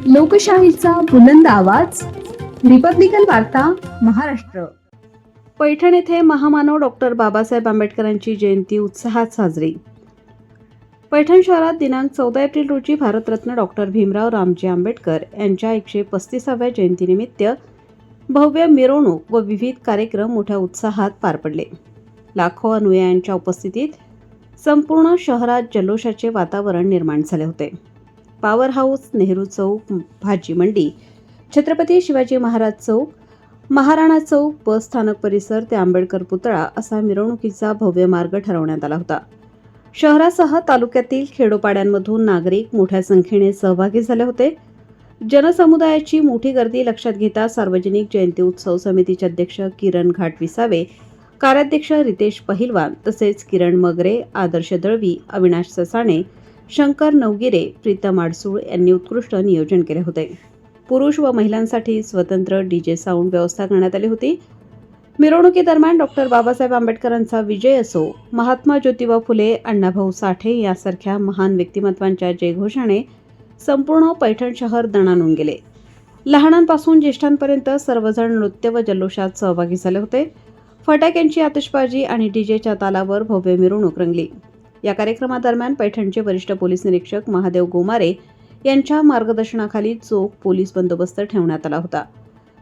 लोकशाहीचा बुलंद आवाज, रिपब्लिकन वार्ता, महाराष्ट्र. पैठण येथे महामानव डॉक्टर बाबासाहेब आंबेडकरांची जयंती उत्साहात साजरी. पैठण शहरात दिनांक 14 एप्रिल रोजी भारतरत्न डॉक्टर भीमराव रामजी आंबेडकर यांच्या 135व्या जयंतीनिमित्त भव्य मिरवणूक व विविध कार्यक्रम मोठ्या उत्साहात पार पडले. लाखो अनुयायांच्या उपस्थितीत संपूर्ण शहरात जल्लोषाचे वातावरण निर्माण झाले होते. पॉवर हाऊस, नेहरू चौक, भाजी मंडी, छत्रपती शिवाजी महाराज चौक, महाराणा चौक, बस स्थानक परिसर ते आंबेडकर पुतळा असा मिरवणुकीचा भव्य मार्ग ठरवण्यात आला होता. शहरासह तालुक्यातील खेडोपाड्यांमधून नागरिक मोठ्या संख्येने सहभागी झाले होते. जनसमुदायाची मोठी गर्दी लक्षात घेता सार्वजनिक जयंती उत्सव समितीचे अध्यक्ष किरण घाटविसावे, कार्याध्यक्ष रितेश पहिलवान तसेच किरण मगरे, आदर्श दळवी, अविनाश ससाणे, शंकर नवगिरे, प्रीतम आडसूळ यांनी उत्कृष्ट नियोजन केले होते. पुरुष व महिलांसाठी स्वतंत्र डीजे साऊंड व्यवस्था करण्यात आली होती. मिरवणुकीदरम्यान डॉक्टर बाबासाहेब आंबेडकरांचा विजय असो, महात्मा ज्योतिबा फुले, अण्णाभाऊ साठे यासारख्या महान व्यक्तिमत्वांच्या जयघोषाने संपूर्ण पैठण शहर दणाणून गेले. लहानांपासून ज्येष्ठांपर्यंत सर्वजण नृत्य व जल्लोषात सहभागी झाले होते. फटाक्यांची आतिषबाजी आणि डीजेच्या तालावर भव्य मिरवणूक रंगली. या कार्यक्रमादरम्यान पैठणचे वरिष्ठ पोलीस निरीक्षक महादेव गोमारे यांच्या मार्गदर्शनाखाली चोख पोलीस बंदोबस्त ठेवण्यात आला होता.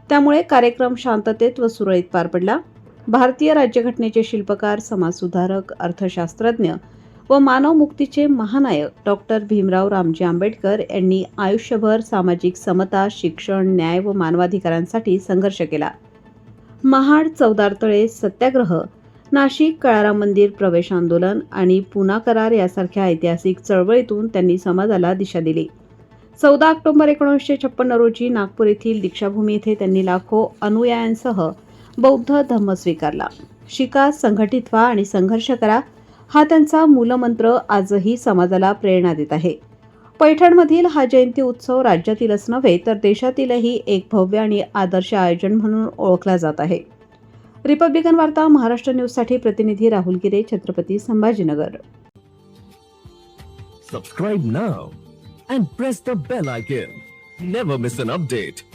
त्यामुळे कार्यक्रम शांततेत व सुरळीत पार पडला. भारतीय राज्यघटनेचे शिल्पकार, समाजसुधारक, अर्थशास्त्रज्ञ व मानव मुक्तीचे महानायक डॉक्टर भीमराव रामजी आंबेडकर यांनी आयुष्यभर सामाजिक समता, शिक्षण, न्याय व मानवाधिकारांसाठी संघर्ष केला. महाड, चौदार तळे सत्याग्रह, नाशिक काळाराम मंदिर प्रवेश आंदोलन आणि पुना करार यासारख्या ऐतिहासिक चळवळीतून त्यांनी समाजाला दिशा दिली. 14 ऑक्टोबर 1956 रोजी नागपूर येथील दीक्षाभूमी येथे त्यांनी लाखो अनुयायांसह बौद्ध धम्म स्वीकारला. शिका, संघटित व्हा आणि संघर्ष करा हा त्यांचा मूलमंत्र आजही समाजाला प्रेरणा देत आहे. पैठणमधील हा जयंती उत्सव राज्यातीलच नव्हे तर देशातीलही एक भव्य आणि आदर्श आयोजन म्हणून ओळखला जात आहे. रिपब्लिकन वार्ता महाराष्ट्र न्यूजसाठी प्रतिनिधी राहुल गिरे, Chhatrapati Sambhajinagar. Subscribe now and press the bell icon. Never miss an update.